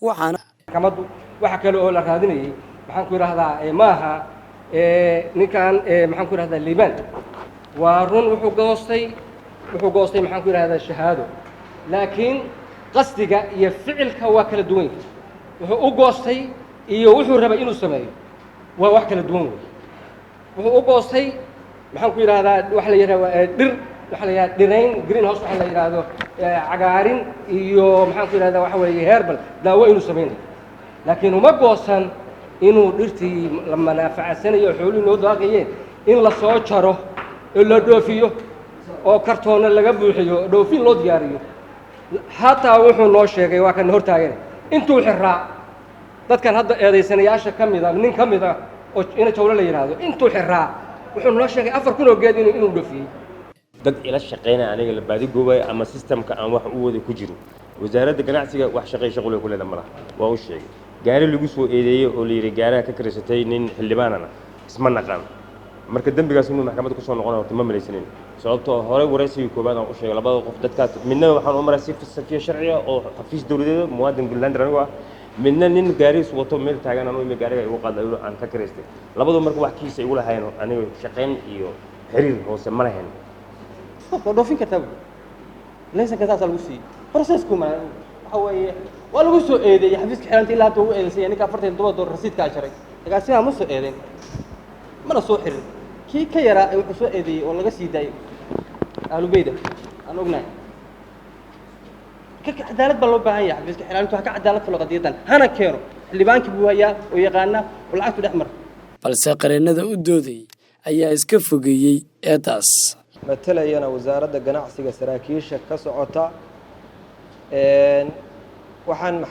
waxaana maxkamaddu waxa kale oo la raadinayay maxaan ku yiraahdaa maaha ninkan maxaan ku yiraahdaa liibaan waa run wuxuu goostay maxaan ku yiraahdaa shahaado laakiin qasdiga iyo ficilka waa kala duwan wuxuu u goostay iyo wuxuu rabay inuu sameeyo waa wax kala duwan wuxuu u goostay maxaan ku yiraahdaa waxa la yiraahdaa dhir waxa la yiraahdaa dhirayn greenhouse waxa la yiraahdo cagaarin iyo maxaan ku yiraahdaa waxa weeye herbal daawo inuu sameeyo laakiin uma goosan inuu dhirtii la manaafacadsanayo xooluhu loo daaqayeen in la soo jaro oo la dhoofiyo oo kartoona laga buuxiyo dhoofin loo diyaariyo hataa wuxuu noo sheegay waa kan hortaagan intuu xiraa dadkan hadda eedaysanayaasha kamida nin kamida oo ina jawlo la yiraahdo intuu xiraa wuxuu noo sheegay 4,000 oo geed inuu dhoofiyay dad ila shaqeynaa aniga la baadi goobay ama systemka aan wax u wada ku jiro wasaaradda ganacsiga wax shaqo ku leedahay malaha waa u sheegay gaari lagu soo eedeeyay oo la yiri gaaraha ka karisatay nin xildhibaanana isma naqaan marka dambigaas inuu maxkamadda ku soo noqonayo ma malaysanin sababtoo hore waraysiga koobaad aan u sheegay labada qof dadkaas midna waxaan u maray si safiya sharciya oo xafiis dawladeed muwaadin Puntland anigu ah midna nin gaariis wato meel taagan anoo gaariga igu qaaday oo aan ka karistay labadu marka wax kiisa igu lahayn aniga shaqeyn iyo xiriir hoose ma lahayn dhoofin kartaa laysan kasaas lagu siiyay processku ma waxa weeye waa lagu soo eedeeyay xafiiska xiranta ilaa hadda uu eedeysay ninka $47 rasiidka jaray tagaasiga ma soo eedeyn mana soo xirin kii ka yaraa wuxuu soo eedeeyay oo laga sii daayay aalubeyda aan ognahay ka cadaalad baa loo baahan yahay xafiiska xiranta waxa ka cadaalad falo qadiyadan hana keeno xildhibaankii buu hayaa oo yaqaana oo lacagtu dhex balse qareenada u dooday ayaa iska fogeeyay eedaas matalayana wasaaradda ganacsiga saraakiisha ka socota waxaan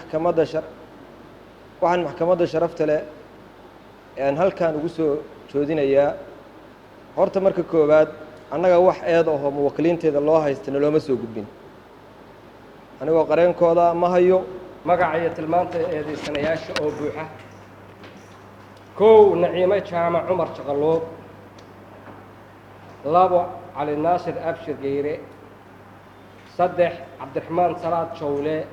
maxkamadda sharafta leh aan halkan ugu soo joodinayaa horta marka koowaad annaga wax eed ahoo muwakkiliinteeda loo haystana looma soo gudbin anigoo qareenkooda ma hayo magaca iyo tilmaanta eedaysanayaasha oo buuxa kow naciime jaamac cumar jaqalood labo علي ناصر أبشر جيري صدح عبد الرحمن صلاة شولة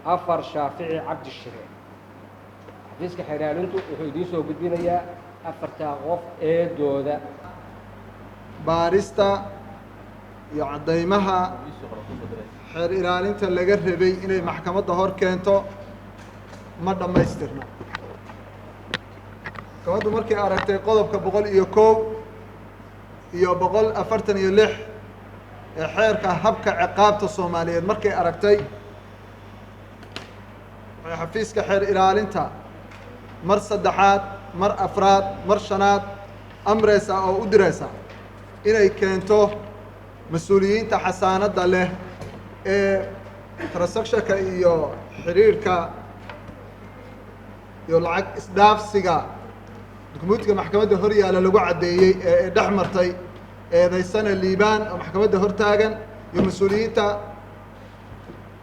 أفر شافعي عبد الشريع حفيزك حيران انتو وحيديسو قدبين يا أفر تاغوف دودا باريستا يعديمها حير إيران انت اللي قربي إني محكمة ظهور كنتو مرة ما يسترنا كوادو مركي أركتي قضب كبغل إيوكو iyo 146 ee xeerka habka ciqaabta Soomaaliyeed markay aragtay xafiiska xeer ilaalinta mar saddexaad mar afraad mar shanaad amreysa oo u direysa inay keento mas'uuliyiinta xasaanada leh ee transaction-ka iyo xiriirka iyo lacag isdhaafsiga dukumiintiga maxkamadda hor yaala lagu cadeeyay ee dhaxmartay eedaysana liibaan oo maxkamadda hor taagan iyo mas'uuliyiinta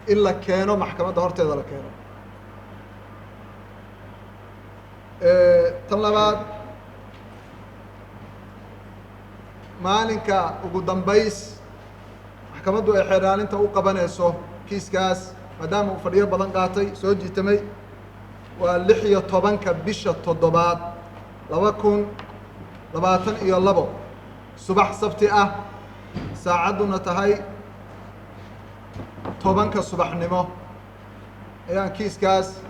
in la keeno maxkamadda horteeda la keeno tan labaad maalinka ugu dambays maxkamaddu ay xeer ilaalinta u qabanayso kiiskaas maadaama uu fadhiyo badan qaatay soo jiitamay waa 16 bisha 7 2022 subax sabti ah saacaduna tahay 10 subaxnimo ayaan kiiskaas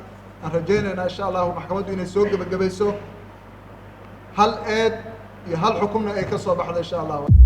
aan rajaynaynaa insha Allah maxkamaddu inay soo gabagabayso hal eed iyo hal xukunna ay ka soo baxdo insha Allah